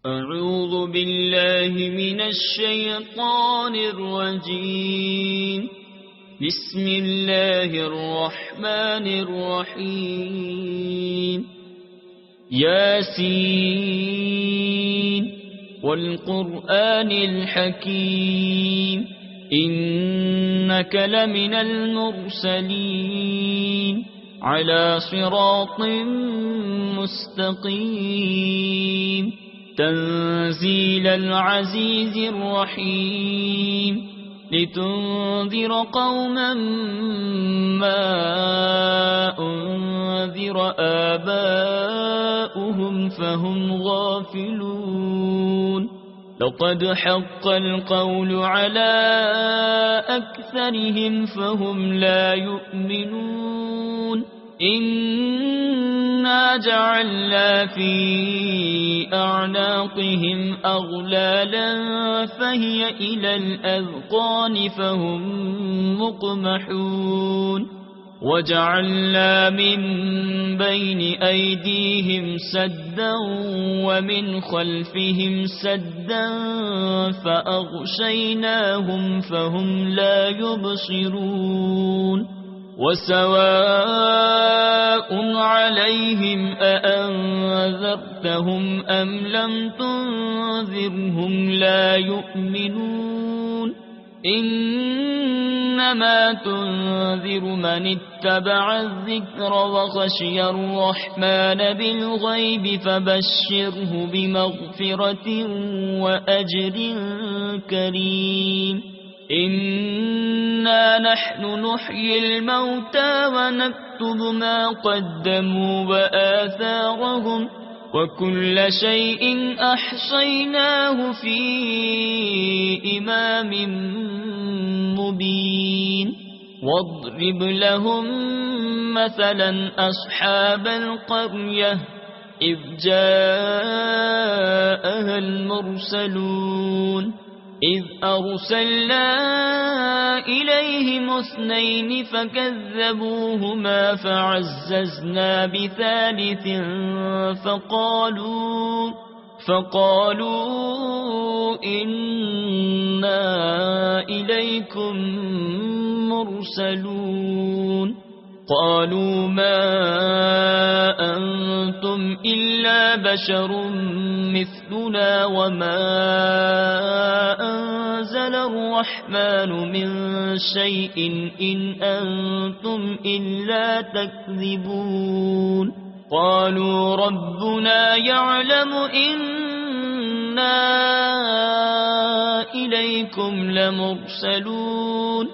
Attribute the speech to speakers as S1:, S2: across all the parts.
S1: أعوذ بالله من الشيطان الرجيم. بسم الله الرحمن الرحيم. ياسين والقرآن الحكيم إنك لمن المرسلين على صراط مستقيم تنزيل العزيز الرحيم لتنذر قوما ما أنذر آباؤهم فهم غافلون. لقد حق القول على أكثرهم فهم لا يؤمنون. إنا جعلنا في أعناقهم أغلالا فهي إلى الأذقان فهم مقمحون. وجعلنا من بين أيديهم سدا ومن خلفهم سدا فأغشيناهم فهم لا يبصرون. وسواء عليهم أأنذرتهم أم لم تنذرهم لا يؤمنون. إنما تنذر من اتبع الذكر وخشي الرحمن بالغيب فبشره بمغفرة وأجر كريم. إنا نحن نحيي الموتى ونكتب ما قدموا وآثارهم وكل شيء أحصيناه في إمام مبين. واضرب لهم مثلا أصحاب القرية إذ جاءها المرسلون إذ أرسلنا إليهم 2 فكذبوهما فعززنا بثالث فقالوا إنا إليكم مرسلون. قالوا ما أنتم إلا بشر مثلنا وما أنزل الرحمن من شيء إن أنتم إلا تكذبون. قالوا ربنا يعلم إنا إليكم لمرسلون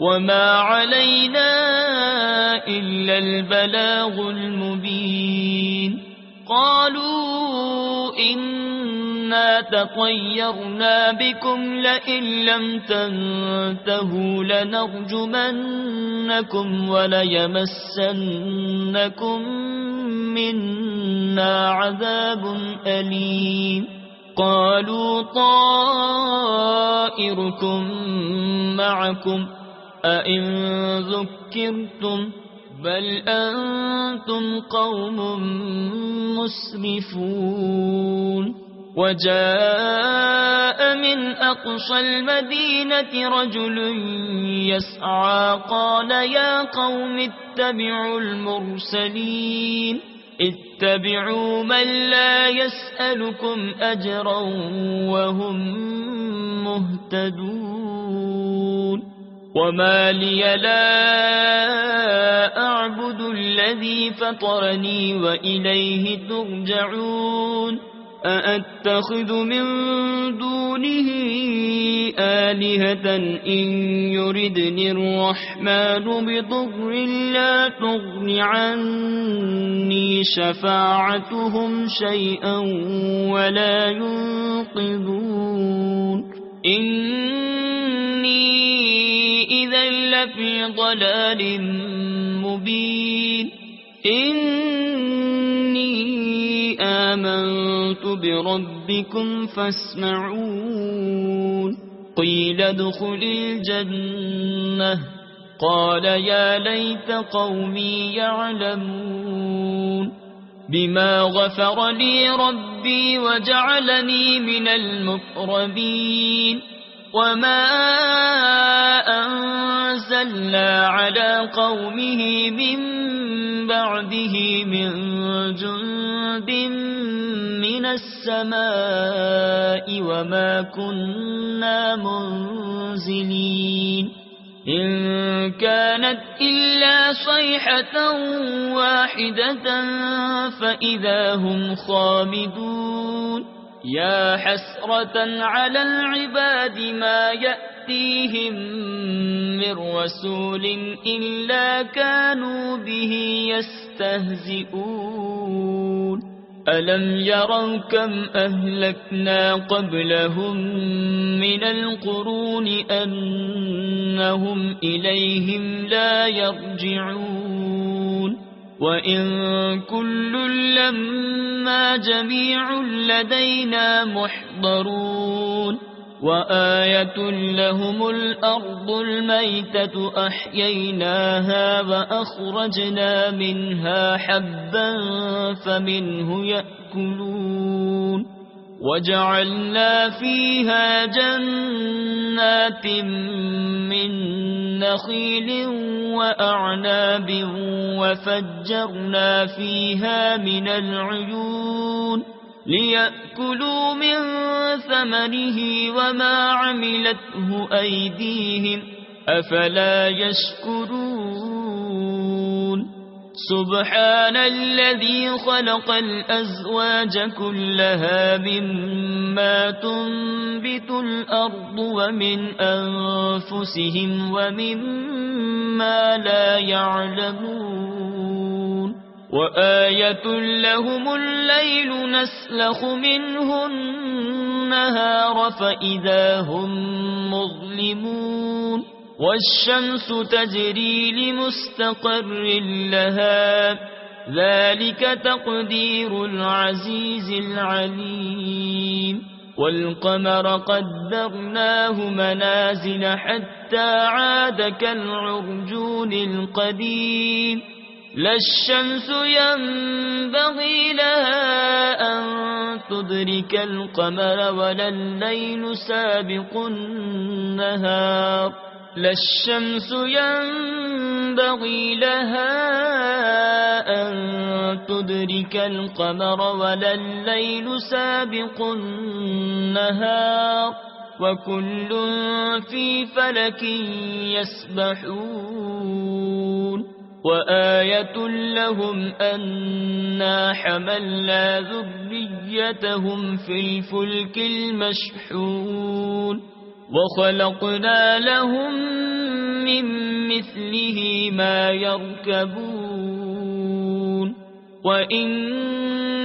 S1: وما علينا إلا البلاغ المبين. قالوا إنا تطيرنا بكم لئن لم تنتهوا لنرجمنكم وليمسنكم منا عذاب أليم. قالوا طائركم معكم أئن ذكرتم بل أنتم قوم مسرفون. وجاء من أقصى المدينة رجل يسعى قال يا قوم اتبعوا المرسلين اتبعوا من لا يسألكم أجرا وهم مهتدون. وما لي لا أعبد الذي فطرني وإليه ترجعون. أأتخذ من دونه آلهة إن يردني الرحمن بضر لا تغن عني شفاعتهم شيئا ولا ينقذون. إني إذا لفي ضلال مبين. إني آمنت بربكم فاسمعون. قيل ادخل الجنة قال يا ليت قومي يعلمون بما غفر لي ربي وجعلني من المقربين وما أنزلنا على قومه من بعده من جند من السماء وما كنا منزلين إن كانت إلا صيحة واحدة فإذا هم خامدون يا حسرة على العباد ما يأتيهم من رسول إلا كانوا به يستهزئون ألم يروا كم أهلكنا قبلهم من القرون أنهم إليهم لا يرجعون وإن كل لما جميع لدينا محضرون وآية لهم الأرض الميتة أحييناها وأخرجنا منها حبا فمنه يأكلون وجعلنا فيها جنات من نخيل وأعناب وفجرنا فيها من العيون ليأكلوا من ثمره وما عملته أيديهم أفلا يشكرون سبحان الذي خلق الأزواج كلها مما تنبت الأرض ومن أنفسهم ومما لا يعلمون وآية لهم الليل نسلخ منه النهار فإذا هم مظلمون والشمس تجري لمستقر لها ذلك تقدير العزيز العليم والقمر قدرناه منازل حتى عاد كالعرجون القديم لا الشمس ينبغي لها أن تدرك القمر ولا الليل سابق النهار لا الشمس ينبغي لها أن تدرك القمر ولا الليل سابق النهار وكل في فلك يسبحون وآية لهم أنا حملنا ذريتهم في الفلك المشحون وخلقنا لهم من مثله ما يركبون وإن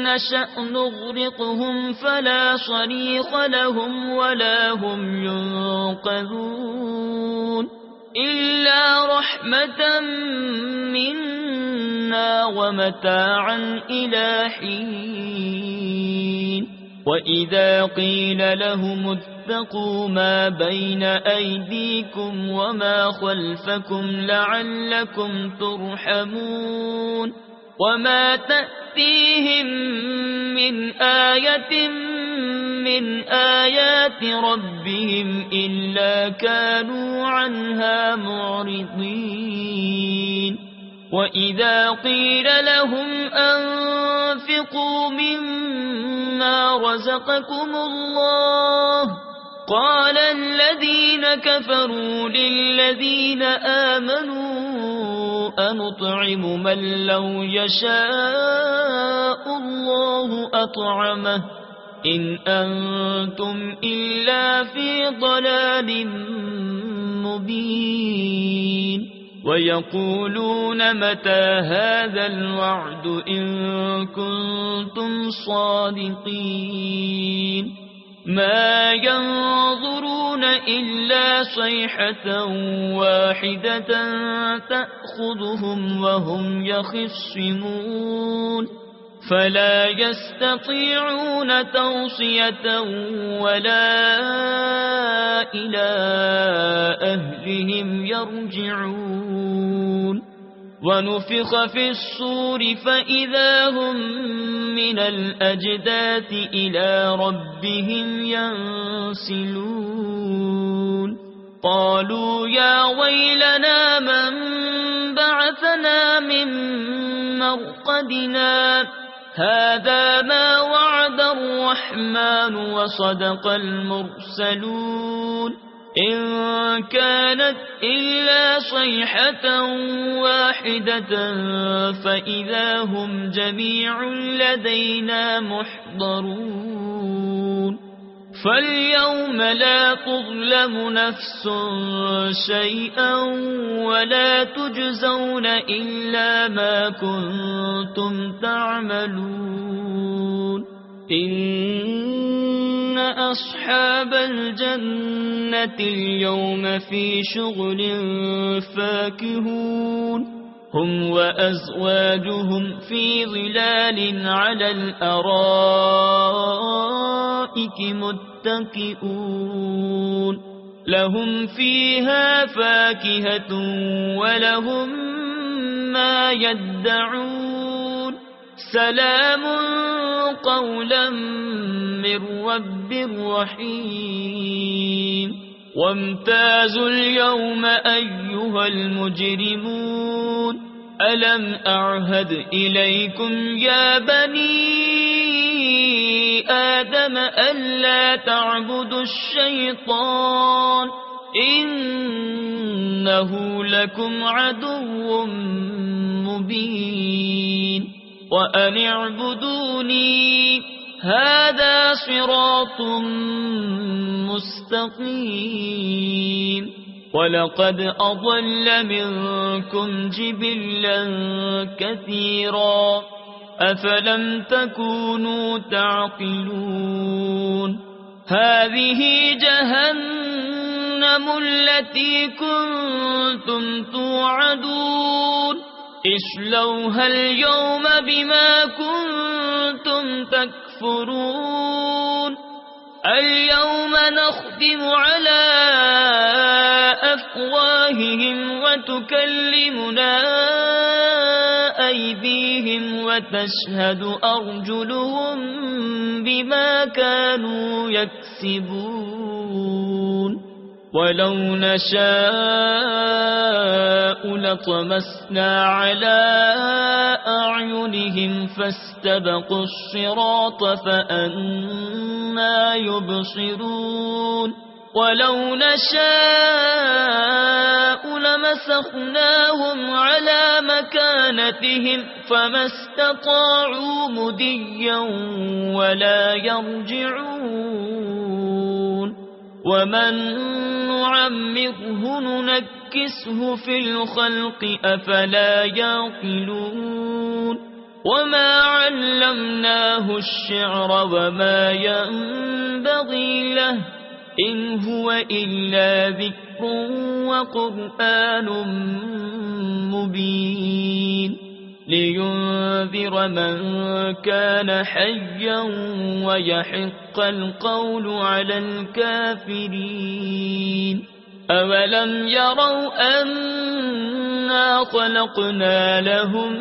S1: نشأ نغرقهم فلا صريخ لهم ولا هم ينقذون إلا رحمة منا ومتاعا إلى حين وإذا قيل لهم اتقوا ما بين أيديكم وما خلفكم لعلكم ترحمون وما تأتيهم من آية من آيات ربهم إلا كانوا عنها معرضين وإذا قيل لهم أنفقوا مما رزقكم الله قال الذين كفروا للذين آمنوا أنطعم من لو يشاء الله أطعمه إن أنتم إلا في ضلال مبين ويقولون متى هذا الوعد إن كنتم صادقين ما ينظرون إلا صيحة واحدة تأخذهم وهم يخصمون فلا يستطيعون توصية ولا إلى أهلهم يرجعون ونفخ في الصور فإذا هم من الأجداث إلى ربهم ينسلون قالوا يا ويلنا من بعثنا من مرقدنا هذا ما وعد الرحمن وصدق المرسلون إن كانت إلا صيحة واحدة فإذا هم جميع لدينا محضرون فاليوم لا تظلم نفس شيئا ولا تجزون إلا ما كنتم تعملون إن أصحاب الجنة اليوم في شغل فاكهون هم وأزواجهم في ظلال على الأرائك متكئون لهم فيها فاكهة ولهم ما يدعون سلام قولا من رب رحيم وامتازوا اليوم أيها المجرمون ألم أعهد إليكم يا بني آدم ألا تعبدوا الشيطان إنه لكم عدو مبين وأن اعبدوني هذا صراط مستقيم ولقد أضل منكم جبلا كثيرا أفلم تكونوا تعقلون هذه جهنم التي كنتم توعدون اصلوها اليوم بما كنتم تكفرون اليوم نختم على أفواههم وتكلمنا أيديهم وتشهد أرجلهم بما كانوا يكسبون ولو نشاء لطمسنا على أعينهم فاستبقوا الصراط فأنى يبصرون ولو نشاء لمسخناهم على مكانتهم فما استطاعوا مديا ولا يرجعون ومن نعمره ننكسه في الخلق أفلا يعقلون وما علمناه الشعر وما ينبغي له إن هو إلا ذكر وقرآن مبين لينذر من كان حيا ويحق القول على الكافرين أولم يروا أنا خلقنا لهم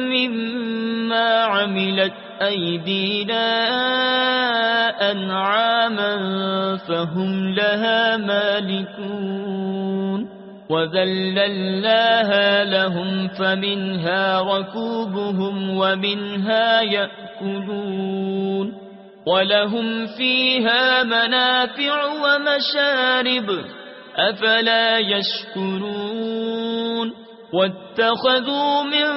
S1: مما عملت أيدينا أنعاما فهم لها مالكون وذللناها لهم فمنها ركوبهم ومنها يأكلون ولهم فيها منافع ومشارب أفلا يشكرون واتخذوا من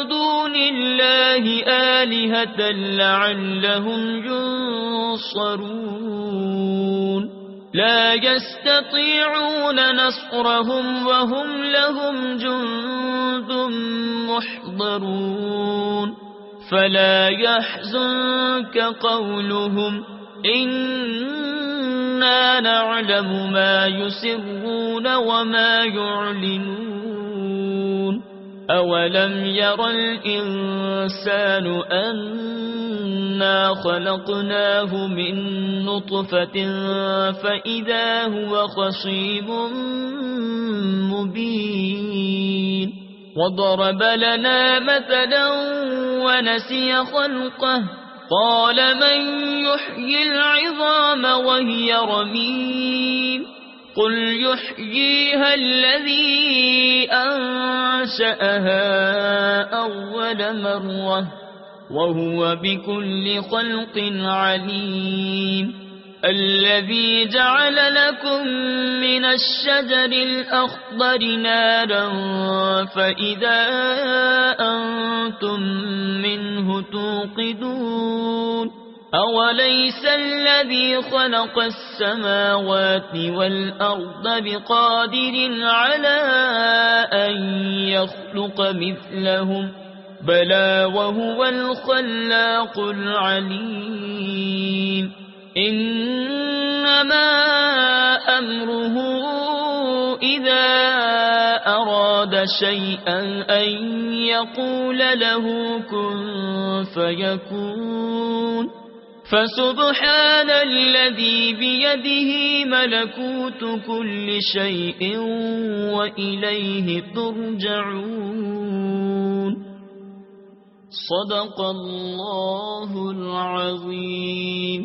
S1: دون الله آلهة لعلهم ينصرون لا يستطيعون نصرهم وهم لهم جند محضرون فلا يحزنك قولهم إنا نعلم ما يسرون وما يعلنون أولم ير الإنسان أنا خلقناه من نطفة فإذا هو خصيم مبين وضرب لنا مثلا ونسي خلقه قال من يحيي العظام وهي رميم قل يحييها الذي أنشأها أول مرة وهو بكل خلق عليم الذي جعل لكم من الشجر الأخضر نارا فإذا أنتم منه توقدون أوليس الذي خلق السماوات والأرض بقادر على أن يخلق مثلهم بلى وهو الخلاق العليم إنما أمره إذا أراد شيئا أن يقول له كن فيكون فسبحان الذي بيده ملكوت كل شيء وإليه ترجعون صدق الله العظيم